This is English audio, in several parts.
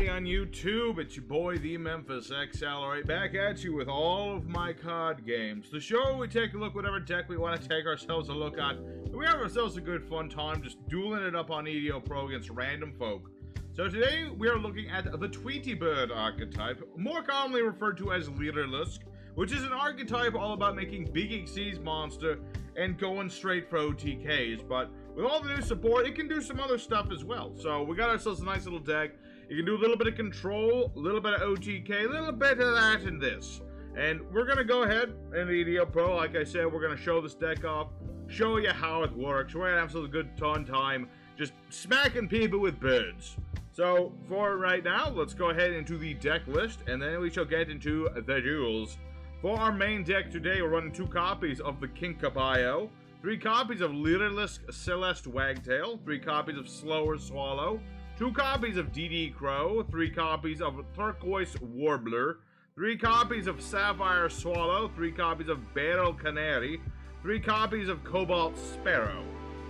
everybody on YouTube. It's your boy, the Memphis XL, right back at you with all of my COD games. The show where we take a look at whatever deck we want to take ourselves a look at. And we have ourselves a good fun time just dueling it up on Yugioh Pro against random folk. So today we are looking at the Tweety Bird archetype, more commonly referred to as Lyrilusc, which is an archetype all about making big XC's monster and going straight for OTKs, but with all the new support, it can do some other stuff as well. So we got ourselves a nice little deck. You can do a little bit of control, a little bit of OTK, a little bit of that and this. And we're going to go ahead in the Yugioh Pro, like I said, we're going to show this deck off, show you how it works. We're going to have some good fun time just smacking people with birds. So for right now, let's go ahead into the deck list, and then we shall get into the duels. For our main deck today, we're running 2 copies of the Kinkabayo, 3 copies of Lyrilusc Celeste Wagtail, 3 copies of Slower Swallow, 2 copies of DD Crow, 3 copies of Turquoise Warbler, 3 copies of Sapphire Swallow, 3 copies of Beryl Canary, 3 copies of Cobalt Sparrow.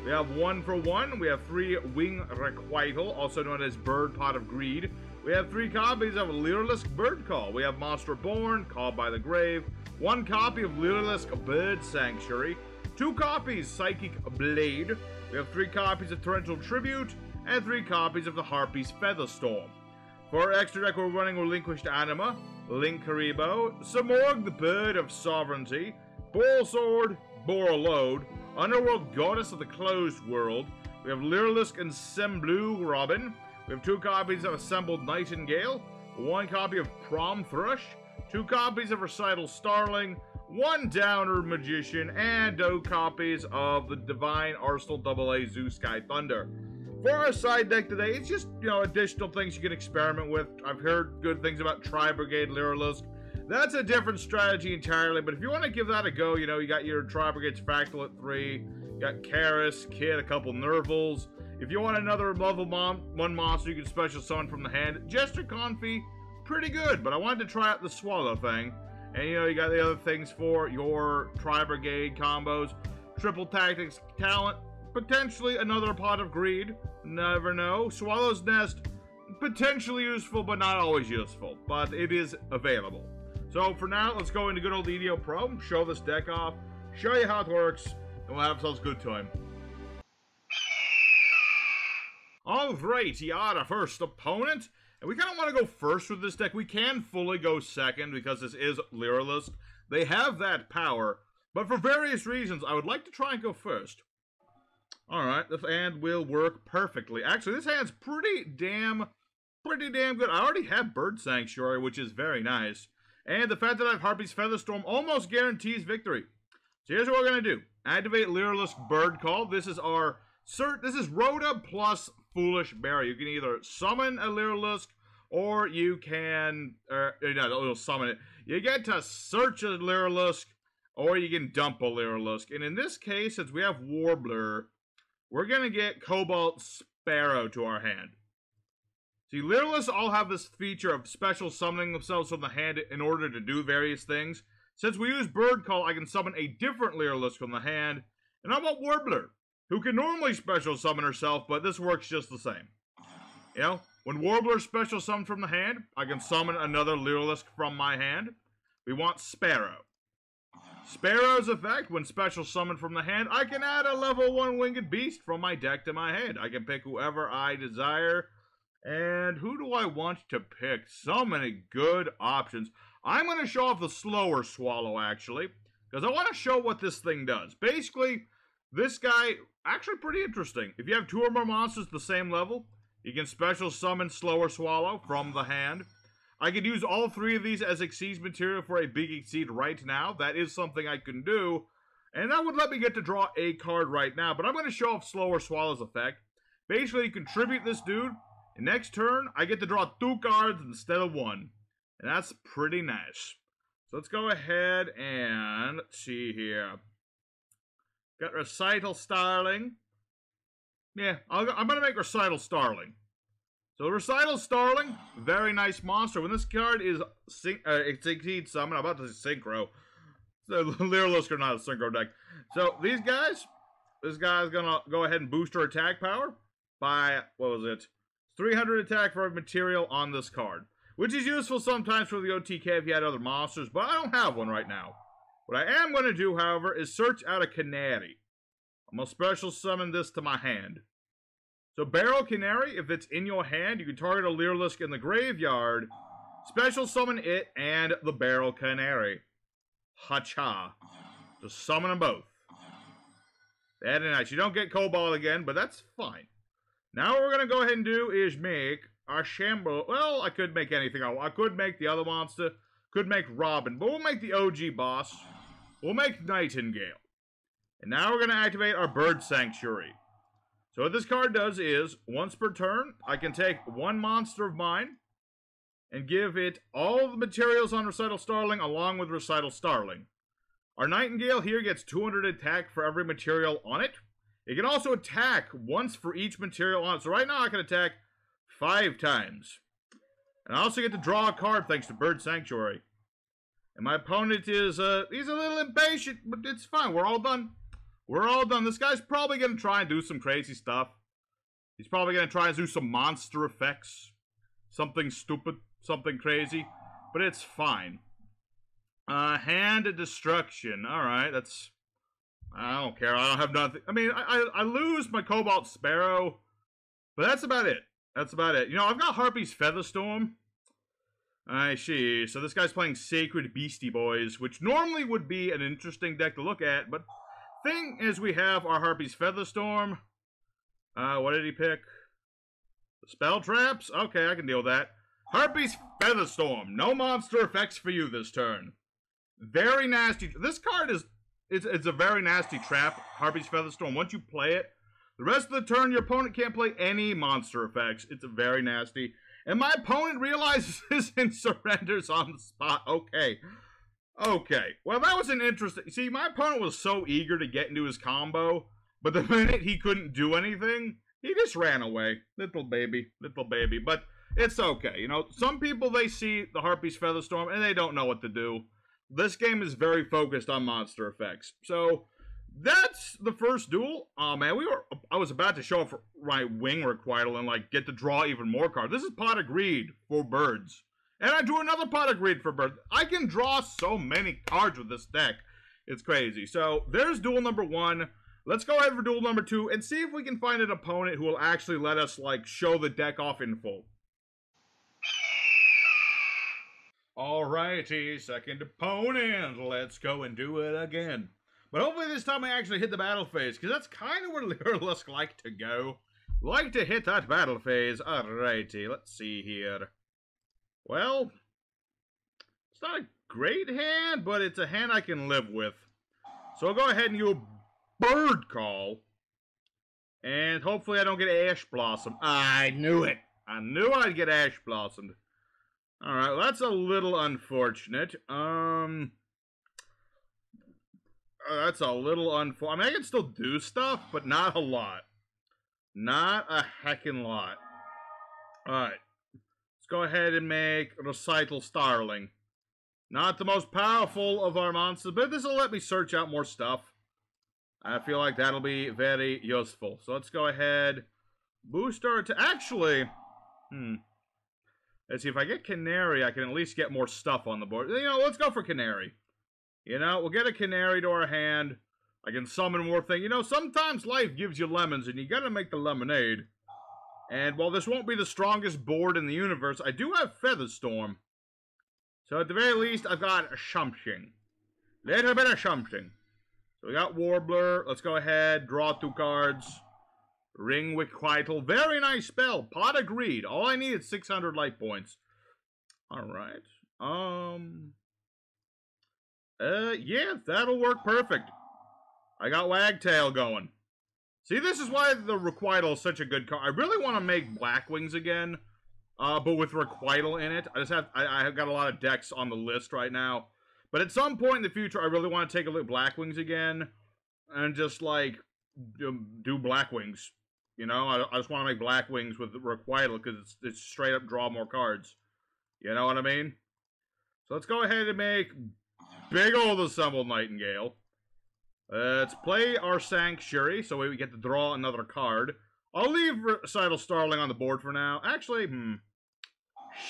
We have 1 for 1, we have 3 Wing Requital, also known as Bird Pot of Greed. We have 3 copies of Lyrilusc Bird Call. We have Monster Born, Called by the Grave, 1 copy of Lyrilusc Bird Sanctuary, 2 copies Psychic Blade, we have 3 copies of Torrential Tribute, and 3 copies of the Harpy's Featherstorm. For our extra deck, we're running Relinquished Anima, Linkaribo, Samorg the Bird of Sovereignty, Bull Sword, Borreload, Underworld Goddess of the Closed World, we have Lyrilusc and Semblu Robin, we have 2 copies of Assembled Nightingale, 1 copy of Prom Thrush, 2 copies of Recital Starling, 1 Downer Magician, and 2 copies of the Divine Arsenal AA Zoo Sky Thunder. For our side deck today, it's just, additional things you can experiment with. I've heard good things about Tri-Brigade Lyrilusc. That's a different strategy entirely, but if you want to give that a go, you got your Tri-Brigade's Fractal at 3, you got Karis, Kid, a couple Nervals. If you want another level 1 monster, you can special summon from the hand. Jester Confi, pretty good, but I wanted to try out the Swallow thing. And, you got the other things for your Tri-Brigade combos. Triple Tactics Talent, potentially another Pot of Greed. Never know. Swallow's Nest, potentially useful, but not always useful. But it is available. So, for now, let's go into good old Yugioh Pro, show this deck off, show you how it works, and we'll have ourselves a good time. Alright, you are our first opponent. And we kind of want to go first with this deck. We can fully go second because this is Lyrilusc. They have that power. But for various reasons, I would like to try and go first. Alright, this hand will work perfectly. Actually, this hand's pretty damn good. I already have Bird Sanctuary, which is very nice. And the fact that I have Harpy's Featherstorm almost guarantees victory. So here's what we're going to do. Activate Lyrilusc Bird Call. This is Rhoda plus Foolish Berry. You can either summon a Lyrilusc, or you can, it'll summon it. You get to search a Lyrilusc, or you can dump a Lyrilusc. And in this case, since we have Warbler, we're going to get Cobalt Sparrow to our hand. See, Lyrilusc all have this feature of special summoning themselves from the hand in order to do various things. Since we use Bird Call, I can summon a different Lyrilusc from the hand. And I want Warbler, who can normally special summon herself, but this works just the same. When Warbler special summons from the hand, I can summon another Lyrilusc from my hand. We want Sparrow. Sparrow's effect, when special summoned from the hand, I can add a level 1 winged beast from my deck to my hand. I can pick whoever I desire. And who do I want to pick? So many good options. I'm going to show off the Slower Swallow, actually, because I want to show what this thing does. Basically, this guy, actually pretty interesting. If you have 2 or more monsters at the same level, you can special summon Slower Swallow from the hand. I could use all 3 of these as Exceed material for a big Exceed right now. That is something I can do. And that would let me get to draw a card right now. But I'm going to show off Slower Swallow's effect. Basically, you contribute this dude. And next turn, I get to draw 2 cards instead of 1. And that's pretty nice. So let's go ahead and let's see here. Got Recital Starling. Yeah, I'm going to make Recital Starling. So Recital Starling, very nice monster. When this card is Exceed Summon, I'm about to say Synchro. So Lyrilusc are not a Synchro deck. So these guys, this guy's going to go ahead and boost her attack power by, what was it? 300 attack for material on this card, which is useful sometimes for the OTK if you had other monsters, but I don't have one right now. What I am going to do, however, is search out a Canary. I'm going to special summon this to my hand. So Barrel Canary, if it's in your hand, you can target a Lyrilusc in the graveyard, special summon it and the Barrel Canary. Ha-cha. Just summon them both. Very nice. You don't get Cobalt again, but that's fine. Now what we're going to go ahead and do is make our Shambo. Well, I could make anything I want. I could make the other monster. Could make Robin. But we'll make the OG boss. We'll make Nightingale. And now we're going to activate our Bird Sanctuary. So what this card does is, once per turn, I can take one monster of mine and give it all the materials on Recital Starling along with Recital Starling. Our Nightingale here gets 200 attack for every material on it. It can also attack once for each material on it. So right now I can attack 5 times. And I also get to draw a card thanks to Bird Sanctuary. And my opponent is, he's a little impatient, but it's fine. We're all done. We're all done. This guy's probably going to try and do some crazy stuff. He's probably going to try and do some monster effects. Something stupid, something crazy. But it's fine. Hand of Destruction. Alright, that's... I don't care. I don't have nothing. I mean, I lose my Cobalt Sparrow. But that's about it. That's about it. You know, I've got Harpy's Featherstorm. I see. So this guy's playing Sacred Beastie Boys, which normally would be an interesting deck to look at, but thing is we have our Harpy's Featherstorm. What did he pick? The Spell Traps? Okay, I can deal with that. Harpy's Featherstorm. No monster effects for you this turn. Very nasty. This card is... It's a very nasty trap, Harpy's Featherstorm. Once you play it, the rest of the turn, your opponent can't play any monster effects. It's very nasty. And my opponent realizes this and surrenders on the spot. Okay. Okay. Well, that was an interesting... See, my opponent was so eager to get into his combo, but the minute he couldn't do anything, he just ran away. Little baby. Little baby. But it's okay. You know, some people, they see the Harpy's Featherstorm, and they don't know what to do. This game is very focused on monster effects. So, that's the first duel. Oh, man, I was about to show off my Wing Requital and, like, get to draw even more cards. This is Pot of Greed for birds. And I drew another Pot of Greed for birds. I can draw so many cards with this deck. It's crazy. So, there's duel number 1. Let's go ahead for duel number 2 and see if we can find an opponent who will actually let us, like, show the deck off in full. Alrighty, second opponent. Let's go and do it again. But hopefully this time I actually hit the battle phase, because that's kind of where Lyrilusc like to go. Like to hit that battle phase. Alrighty, let's see here. Well, it's not a great hand, but it's a hand I can live with. So I'll go ahead and use Bird Call. And hopefully I don't get Ash Blossom. I knew it. I knew I'd get Ash Blossomed. Alright, well, that's a little unfortunate. That's a little unfortunate. I mean, I can still do stuff, but not a lot. Not a heckin' lot. Alright. Let's go ahead and make Recital Starling. Not the most powerful of our monsters, but this will let me search out more stuff. I feel like that'll be very useful. So let's go ahead. Booster to... Actually... Let's see, if I get Canary, I can at least get more stuff on the board. You know, let's go for Canary. You know, we'll get a Canary to our hand. I can summon more things. You know, sometimes life gives you lemons, and you gotta make the lemonade. And while this won't be the strongest board in the universe, I do have Featherstorm. So at the very least, I've got something. Little bit of something. So we got Warbler. Let's go ahead, draw 2 cards. Ring Requital. Very nice spell. Pot of Greed. All I need is 600 life points. Alright. Yeah, that'll work perfect. I got Wagtail going. See, this is why the Requital is such a good card. I really want to make Blackwings again, but with Requital in it. I have got a lot of decks on the list right now. But at some point in the future, I really want to take a look at Blackwings again, and just, like, do Blackwings. You know, I just want to make Blackwings with Requital, because it's straight up draw more cards. You know what I mean? So let's go ahead and make big old Assembled Nightingale. Let's play our Sanctuary, so we get to draw another card. I'll leave Recital Starling on the board for now. Actually,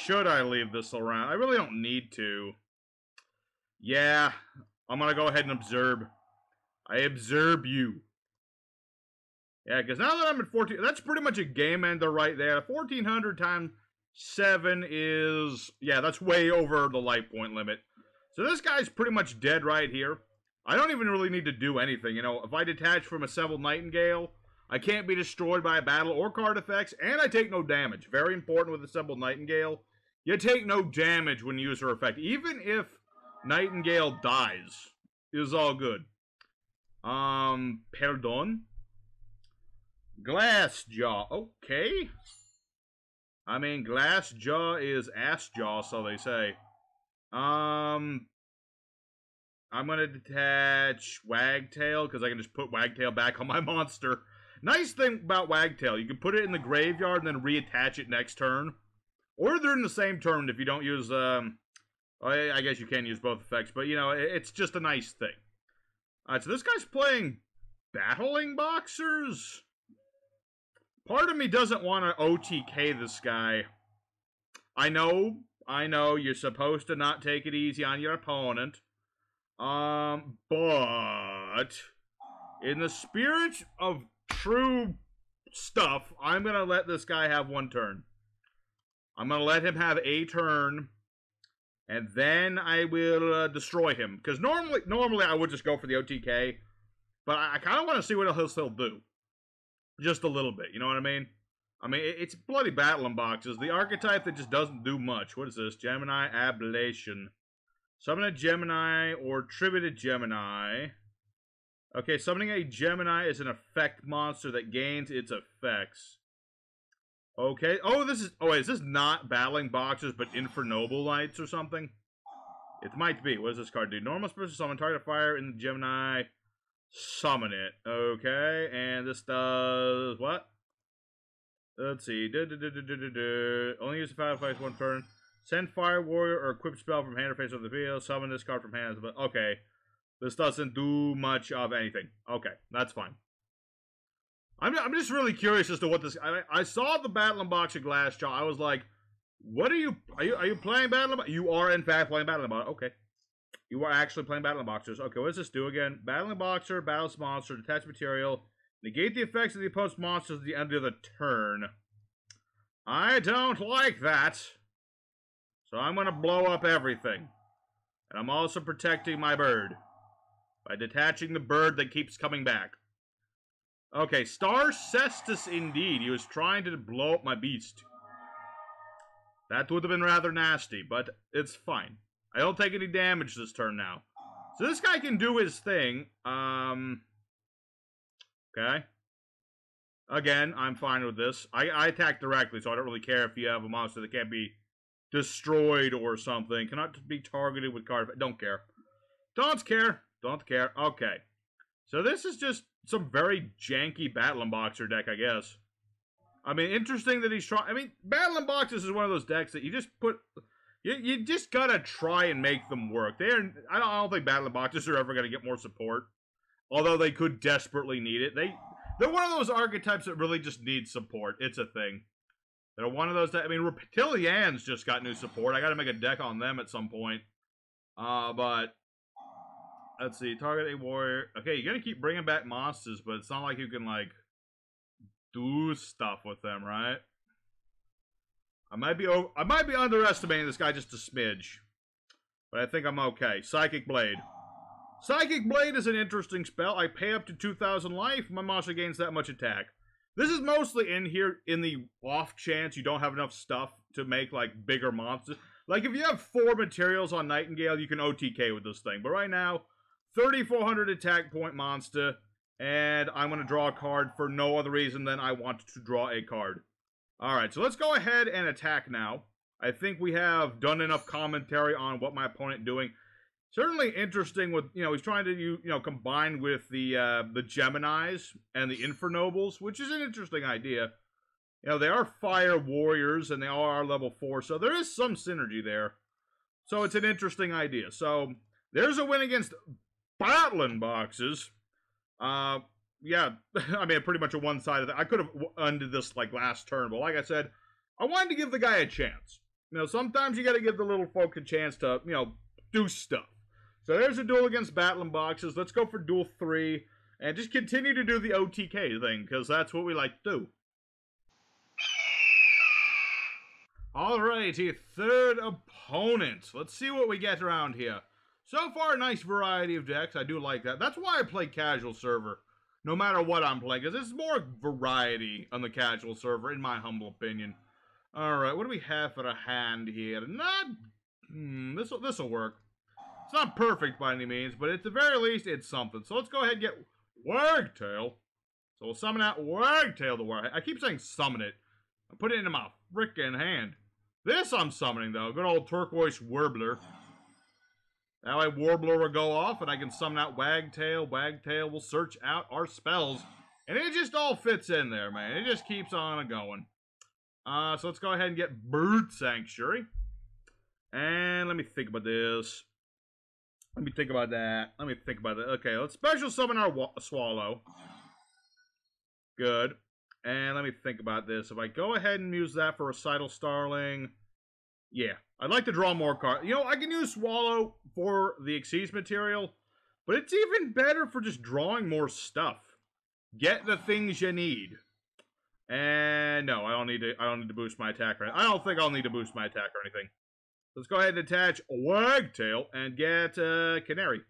should I leave this around? I really don't need to. Yeah, I'm gonna go ahead and observe. I observe you. Yeah, because now that I'm at 14, that's pretty much a game ender right there. 1400 times 7 is, yeah, that's way over the life point limit. So this guy's pretty much dead right here. I don't even really need to do anything. You know, if I detach from Assembled Nightingale, I can't be destroyed by a battle or card effects, and I take no damage. Very important with Assembled Nightingale. You take no damage when you use her effect. Even if Nightingale dies, is all good. Pardon? Glassjaw. Okay. I mean, Glassjaw is ass jaw, so they say. I'm gonna detach Wagtail, because I can just put Wagtail back on my monster. Nice thing about Wagtail, you can put it in the graveyard and then reattach it next turn. Or they're in the same turn if you don't use, I guess you can use both effects, but, you know, it's just a nice thing. Alright, so this guy's playing Battling Boxers? Part of me doesn't want to OTK this guy. I know, you're supposed to not take it easy on your opponent. But in the spirit of true stuff, I'm gonna let this guy have one turn. I'm gonna let him have a turn, and then I will destroy him. Because normally I would just go for the OTK, but I kind of want to see what he'll still do. Just a little bit, you know what I mean? I mean, it's bloody Battlin boxes. The archetype that just doesn't do much. What is this? Gemini Ablation. Summon a Gemini or tribute a Gemini. Okay, summoning a Gemini is an effect monster that gains its effects. Okay. Oh, is this not Battling Boxers, but Infernoble Lights or something? It might be. What does this card do? Normal special summon, target fire in the Gemini. Summon it. Okay, and this does what? Let's see. Only use the fire effects one turn. Send Fire Warrior or equip spell from hand or face of the field. Summon this card from hand. But okay, this doesn't do much of anything. Okay, that's fine. I'm just really curious as to what this. I saw the Battling Boxer Glassjaw. I was like, what are you playing Battling? You are in fact playing Battling Boxer. Okay. You are actually playing Battling Boxers. Okay, what does this do again? Battling Boxer, battles monster, detach material, negate the effects of the opposed monsters at the end of the turn. I don't like that. So I'm going to blow up everything. And I'm also protecting my bird by detaching the bird that keeps coming back. Okay, Star Cestus indeed. He was trying to blow up my beast. That would have been rather nasty, but it's fine. I don't take any damage this turn now. So this guy can do his thing. Okay. Again, I'm fine with this. I attack directly, so I don't really care if you have a monster that can't be destroyed or something. Cannot be targeted with card. Don't care. Don't care. Don't care. Okay. So this is just some very janky Battling Boxer deck, I guess. I mean, interesting that he's trying. I mean, Battling Boxers is one of those decks that you just put. You just gotta try and make them work. I don't think Battling Boxers are ever gonna get more support, although they could desperately need it. They're one of those archetypes that really just need support. It's a thing. They're one of those. I mean, Reptilians just got new support. I gotta make a deck on them at some point. But let's see. Target a warrior. Okay, you're gonna keep bringing back monsters, but it's not like you can like do stuff with them, right? I might be underestimating this guy just a smidge. But I think I'm okay. Psychic Blade. Psychic Blade is an interesting spell. I pay up to 2,000 life. My monster gains that much attack. This is mostly in here in the off chance you don't have enough stuff to make, like, bigger monsters. Like, if you have 4 materials on Nightingale, you can OTK with this thing. But right now, 3,400 attack point monster. And I'm going to draw a card for no other reason than I want to draw a card. Alright, so let's go ahead and attack now. I think we have done enough commentary on what my opponent doing. Certainly interesting with, he's trying to, combine with the Geminis and the Infernobles, which is an interesting idea. They are fire warriors, and they are level 4, so there is some synergy there. So it's an interesting idea. So, there's a win against Battling Boxes. yeah, I mean, pretty much a one-sided thing. I could have undid this, like, last turn, but like I said, I wanted to give the guy a chance. You know, sometimes you gotta give the little folk a chance to, you know, do stuff. So there's a duel against Battlin boxes. Let's go for duel 3, and just continue to do the OTK thing, because that's what we like to do. Alrighty, third opponent. Let's see what we get around here. So far, a nice variety of decks. I do like that. That's why I play casual server, no matter what I'm playing, because there's more variety on the casual server, in my humble opinion. Alright, what do we have for a hand here? Not... this'll work. It's not perfect by any means, but at the very least, it's something. So let's go ahead and get Wagtail. So we'll summon out Wagtail the Warhead. I keep saying summon it. I put it into my frickin' hand. This I'm summoning, though. Good old Turquoise Warbler. That way Warbler will go off, and I can summon out Wagtail. Wagtail will search out our spells. And it just all fits in there, man. It just keeps on going. So let's go ahead and get Bird Sanctuary. And let me think about this. Let me think about that. Let me think about that. Okay, let's special summon our Swallow. Good. And let me think about this. If I go ahead and use that for Recital Starling, yeah, I'd like to draw more cards. You know, I can use Swallow for the Exceeds material, but it's even better for just drawing more stuff. Get the things you need. And no, I don't need to boost my attack. I don't think I'll need to boost my attack or anything. Let's go ahead and attach Wagtail and get Canary.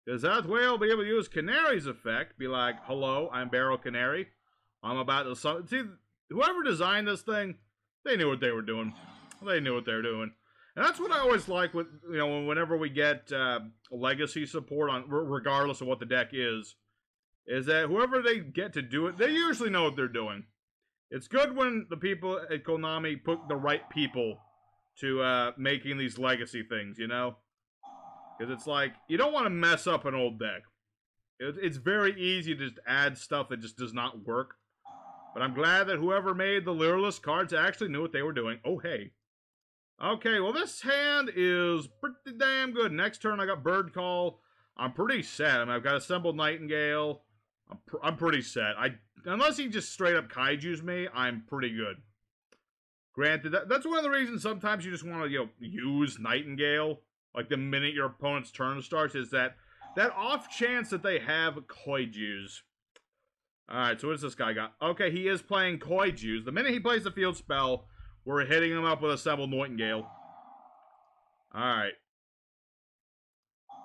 Because that way I'll be able to use Canary's effect. Be like, hello, I'm Barrel Canary. I'm about to summon. See, whoever designed this thing, they knew what they were doing. They knew what they were doing. And that's what I always like with, you know, whenever we get legacy support on, regardless of what the deck is that whoever they get to do it, they usually know what they're doing. It's good when the people at Konami put the right people to making these legacy things, you know? Because it's like, you don't want to mess up an old deck. It's very easy to just add stuff that just does not work. But I'm glad that whoever made the Lyrilusc cards actually knew what they were doing. Oh, hey. Okay, well, this hand is pretty damn good. Next turn, I got Bird Call. I'm pretty set. I mean, I've got Assembled Nightingale. I'm pretty set. Unless he just straight up kaijus me, I'm pretty good. Granted, that's one of the reasons sometimes you just want to, you know, use Nightingale, like the minute your opponent's turn starts, is that off chance that they have kaijus. Alright, so what does this guy got? Okay, he is playing kaijus. The minute he plays the field spell, we're hitting him up with Assembled Nightingale. Alright.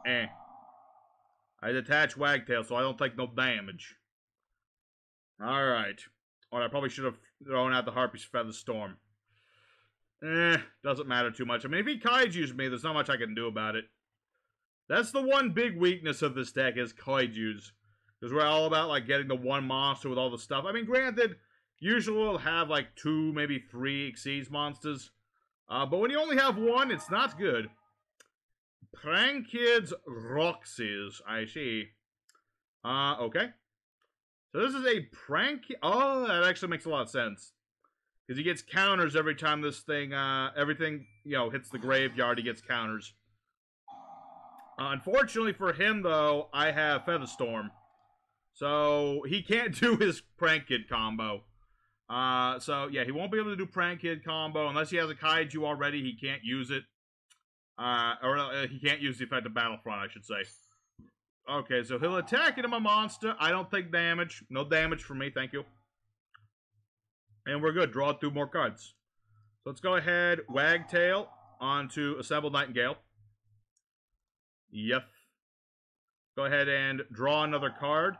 I detach Wagtail, so I don't take no damage. Alright. Or I probably should have thrown out the Harpy's Feather Storm. Doesn't matter too much. I mean, if he kaijus me, there's not much I can do about it. That's the one big weakness of this deck, is kaijus. Because we're all about, like, getting the one monster with all the stuff. I mean, granted, usually we'll have, like, 2, maybe 3 Exceeds monsters. But when you only have one, it's not good. Prankid's Roxys, I see. Okay. So this is a prank. Oh, that actually makes a lot of sense. Because he gets counters every time this thing, everything, you know, hits the graveyard, he gets counters. Unfortunately for him, though, I have Featherstorm. So he can't do his Prank Kid combo. So, yeah, he won't be able to do Prank Kid combo. Unless he has a Kaiju already, he can't use it. He can't use the effect of Battlefront, I should say. Okay, so he'll attack into my monster. I don't take damage. No damage for me, thank you. And we're good. Draw 2 more cards. So let's go ahead. Wagtail onto Assembled Nightingale. Yep. Go ahead and draw another card.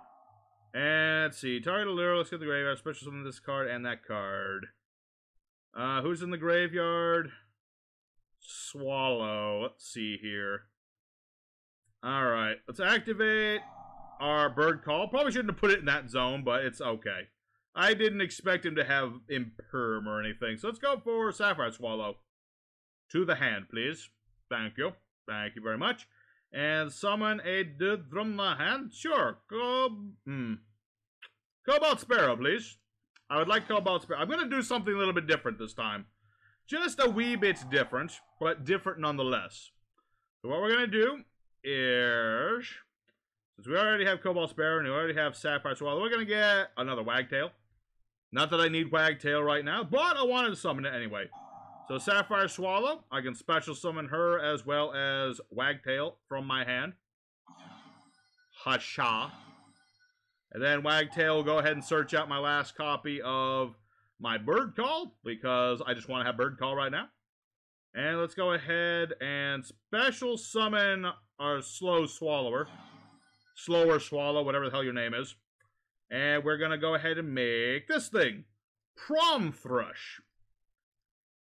And let's see. Target a Lyrilusc, let's get the graveyard. Special summon this card and that card. Who's in the graveyard? Swallow. Let's see here. Alright. Let's activate our Bird Call. Probably shouldn't have put it in that zone, but it's okay. I didn't expect him to have Imperm or anything. So let's go for Sapphire Swallow. To the hand, please. Thank you. Thank you very much. And summon a dude from the hand? Sure. Cobalt Sparrow, please. I would like Cobalt Sparrow. I'm going to do something a little bit different this time. Just a wee bit different, but different nonetheless. So what we're going to do is Since we already have Cobalt Sparrow and we already have Sapphire Swallow, we're going to get another Wagtail. Not that I need Wagtail right now, but I wanted to summon it anyway. So Sapphire Swallow, I can special summon her as well as Wagtail from my hand. Hasha. And then Wagtail will go ahead and search out my last copy of my Bird Call, because I just want to have Bird Call right now. And let's go ahead and special summon our Slower Swallow, whatever the hell your name is. And we're going to go ahead and make this thing. Prom Thrush.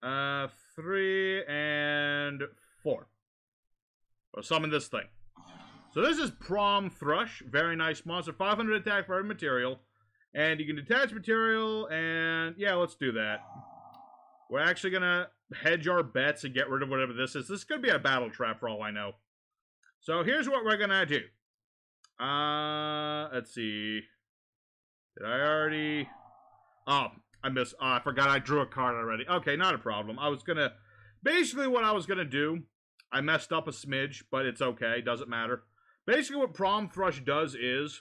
3 and 4. We'll summon this thing. So this is Prom Thrush. Very nice monster. 500 attack for every material. And you can detach material, and yeah, let's do that. We're actually going to hedge our bets and get rid of whatever this is. This could be a battle trap for all I know. So here's what we're going to do. Let's see. Did I already... Oh, I forgot I drew a card already. Okay, not a problem. I was going to... Basically, what I was going to do, I messed up a smidge, but it's okay. Doesn't matter. Basically, what Prom Thrush does is,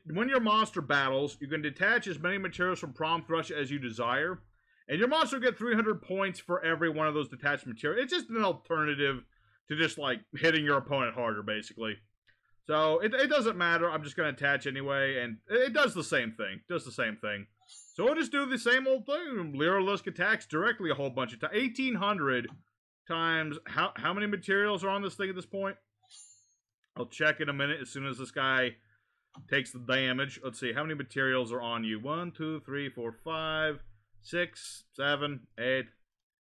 when your monster battles, you can detach as many materials from Prom Thrush as you desire, and your monster will get 300 points for every one of those detached materials. It's just an alternative to just, like, hitting your opponent harder, basically. So, it doesn't matter. I'm just going to attach anyway, and it does the same thing. So, we'll just do the same old thing. Lyrilusc attacks directly a whole bunch of times. 1,800 times... How many materials are on this thing at this point? I'll check in a minute as soon as this guy takes the damage. Let's see, how many materials are on you? 1, 2, 3, 4, 5, 6, 7, 8.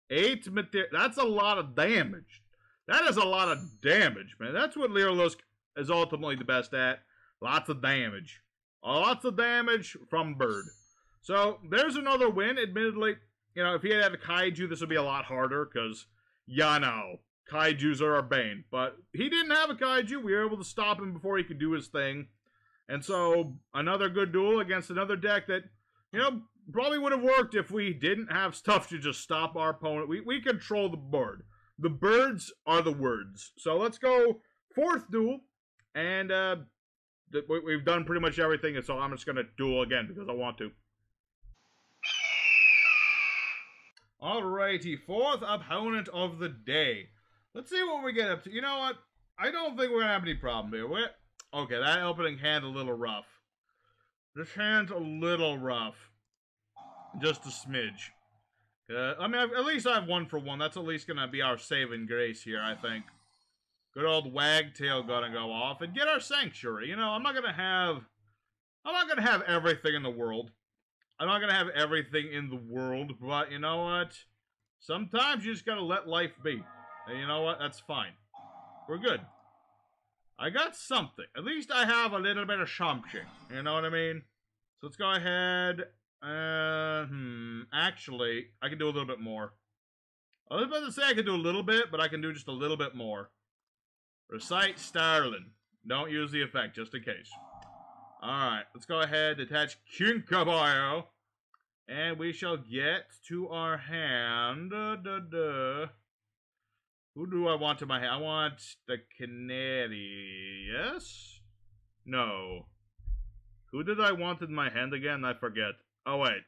8 materials. That's a lot of damage. That is a lot of damage, man. That's what Lyrilusc is ultimately the best at. Lots of damage. Lots of damage from Bird. So, there's another win. Admittedly, you know, if he had a Kaiju, this would be a lot harder, because, yeah, no. Kaijus are our bane. But he didn't have a Kaiju. We were able to stop him before he could do his thing. And so, another good duel against another deck that, you know, probably would have worked if we didn't have stuff to just stop our opponent. We control the board. The birds are the words. So, let's go 4th duel. And we've done pretty much everything. And so, I'm just going to duel again because I want to. Alrighty, 4th opponent of the day. Let's see what we get up to. You know what? I don't think we're going to have any problem here. Okay, that opening hand a little rough. This hand's a little rough. Just a smidge. I mean, at least I have 1 for 1. That's at least going to be our saving grace here, I think. Good old Wagtail gonna go off and get our Sanctuary. You know, I'm not gonna have everything in the world. I'm not gonna have everything in the world, but you know what? Sometimes you just gotta let life be. And you know what? That's fine. We're good. I got something. At least I have a little bit of something. You know what I mean? So let's go ahead. Actually, I can do a little bit more. I was about to say I can do a little bit, but I can do just a little bit more. Recite Starlin. Don't use the effect, just in case. Alright, let's go ahead, detach Kinkabayo. And we shall get to our hand. Who do I want to my hand? I want the Canary. Yes? No. Who did I want in my hand again? I forget. Oh, wait.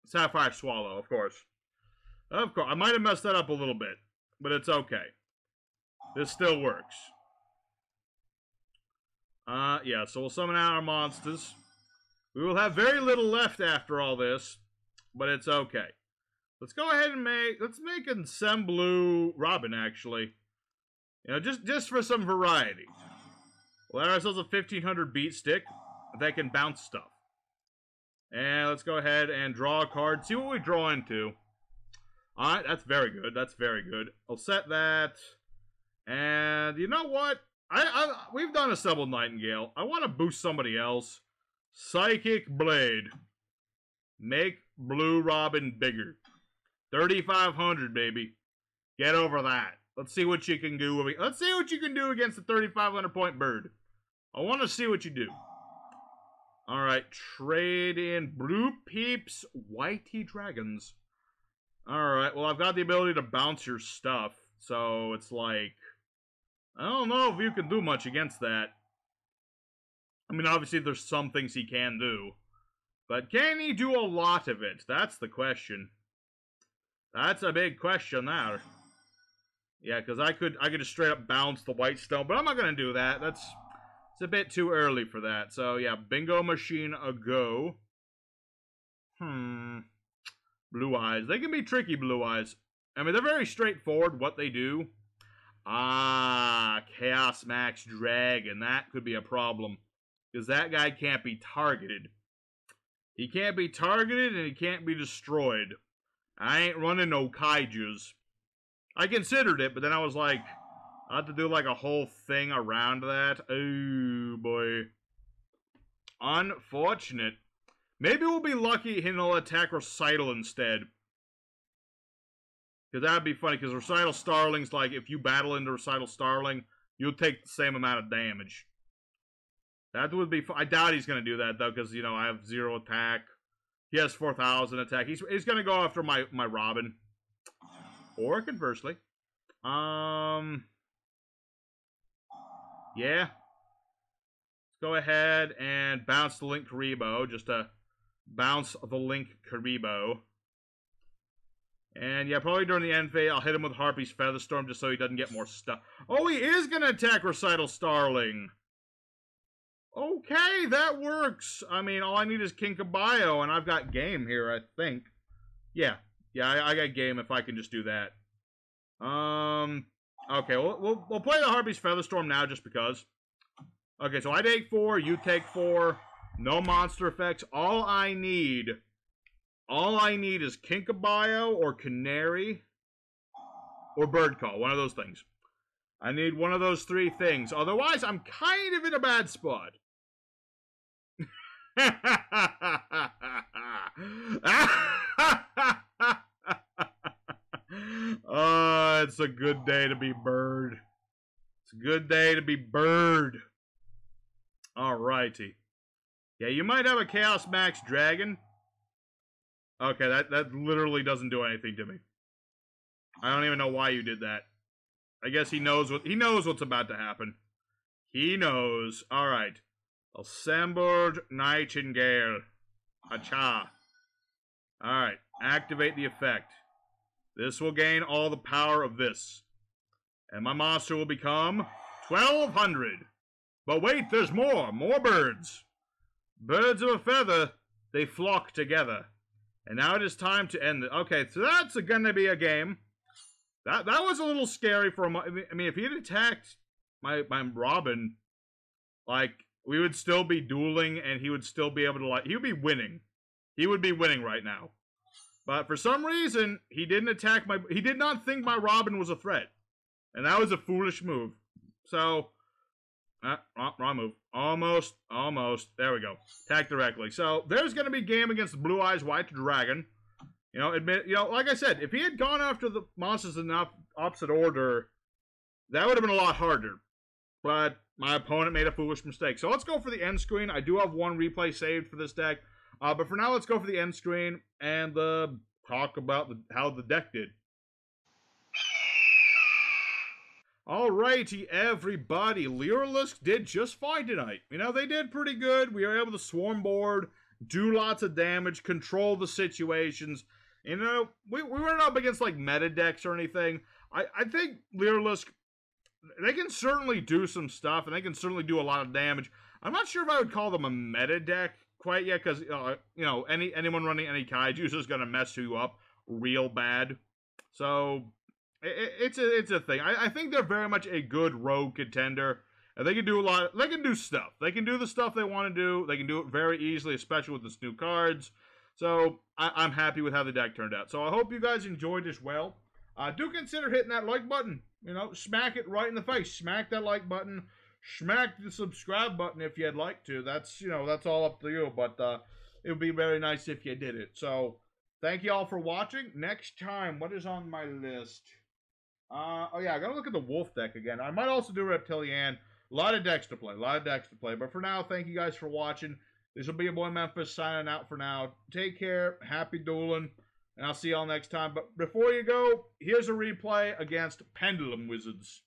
Sapphire Swallow, of course. Of course. I might have messed that up a little bit, but it's okay. This still works. Yeah, so we'll summon out our monsters. We will have very little left after all this, but it's okay. Let's go ahead and let's make an Ensemble Robin, actually. You know, just for some variety. We'll have ourselves a 1500 beat stick that can bounce stuff. And let's go ahead and draw a card. See what we draw into. Alright, that's very good. That's very good. I'll set that. And you know what? We've done Assembled Nightingale. I want to boost somebody else. Psychic Blade. Make Blue Robin bigger. 3,500, baby. Get over that. Let's see what you can do. Let's see what you can do against the 3,500 point bird. I want to see what you do. Alright, trade in Blue Peeps, Whitey Dragons. Alright, well, I've got the ability to bounce your stuff. So, it's like, I don't know if you can do much against that. I mean, obviously there's some things he can do. But can he do a lot of it? That's the question. That's a big question there. Yeah, because I could just straight up bounce the white stone, but I'm not going to do that. It's a bit too early for that. So, yeah, bingo machine a go. Blue eyes. They can be tricky, blue eyes. I mean, they're very straightforward what they do. Ah, Chaos Max Dragon. That could be a problem. Because that guy can't be targeted. He can't be targeted and he can't be destroyed. I ain't running no kaijus. I considered it, but then I was like, I have to do like a whole thing around that. Oh, boy. Unfortunate. Maybe we'll be lucky and he'll attack Recital instead. Because that would be funny, because Recital Starling's like, if you battle into Recital Starling, you'll take the same amount of damage. That would be fun. I doubt he's going to do that, though, because, you know, I have 0 attack. He has 4,000 attack. He's going to go after my Robin. Or conversely. Yeah. Let's go ahead and bounce the Link Karibo. Just to bounce the Link Karibo. And yeah, probably during the end phase, I'll hit him with Harpy's Featherstorm just so he doesn't get more stuff. Oh, he is going to attack Recital Starling. Okay, that works. I mean, all I need is Kinkabio, and I've got game here, I think. Yeah, I got game if I can just do that. Okay, we'll play the Harpy's Featherstorm now just because. Okay, so I take 4, you take 4. No monster effects. All I need is Kinkabio or Canary or Bird Call, one of those things. I need one of those 3 things. Otherwise, I'm kind of in a bad spot. Oh, it's a good day to be Bird. It's a good day to be Bird. Alrighty. Yeah, you might have a Chaos Max Dragon. Okay, that literally doesn't do anything to me. I don't even know why you did that. I guess he knows what's about to happen. He knows. Alright. Assembled Nightingale. Acha. Alright. Activate the effect. This will gain all the power of this. And my monster will become 1,200. But wait, there's more. More birds. Birds of a feather, they flock together. And now it is time to end it. Okay, so that's gonna be a game. That was a little scary for him. I mean, if he had attacked my Robin, like, we would still be dueling, and he would still be able to, like, he would be winning. He would be winning right now. But for some reason, he didn't attack he did not think my Robin was a threat. And that was a foolish move. So, wrong move. Almost. There we go. Attack directly. So, there's going to be game against Blue Eyes White Dragon. You know, like I said, if he had gone after the monsters in opposite order, that would have been a lot harder. But my opponent made a foolish mistake. So let's go for the end screen. I do have one replay saved for this deck. But for now, let's go for the end screen and talk about how the deck did. Alrighty, everybody. Lyrilusc did just fine tonight. You know, they did pretty good. We were able to swarm board, do lots of damage, control the situations. You know, we weren't up against, like, meta decks or anything. I think Lyrilusc, they can certainly do some stuff, and they can certainly do a lot of damage. I'm not sure if I would call them a meta deck quite yet, because, you know, anyone running any kaijus is going to mess you up real bad. So, it's a thing. I think they're very much a good rogue contender. And they can do a lot. They can do stuff. They can do the stuff they want to do. They can do it very easily, especially with this new cards. So, I'm happy with how the deck turned out. So, I hope you guys enjoyed as well. Do consider hitting that like button. You know, smack it right in the face. Smack that like button. Smack the subscribe button if you'd like to. That's, you know, that's all up to you. But it would be very nice if you did it. So, thank you all for watching. Next time, what is on my list? Oh yeah, I gotta look at the Wolf deck again. I might also do Reptilian. A lot of decks to play. But for now, thank you guys for watching. This will be your boy Memphis signing out for now. Take care. Happy dueling. And I'll see y'all next time. But before you go, here's a replay against Pendulum Wizards.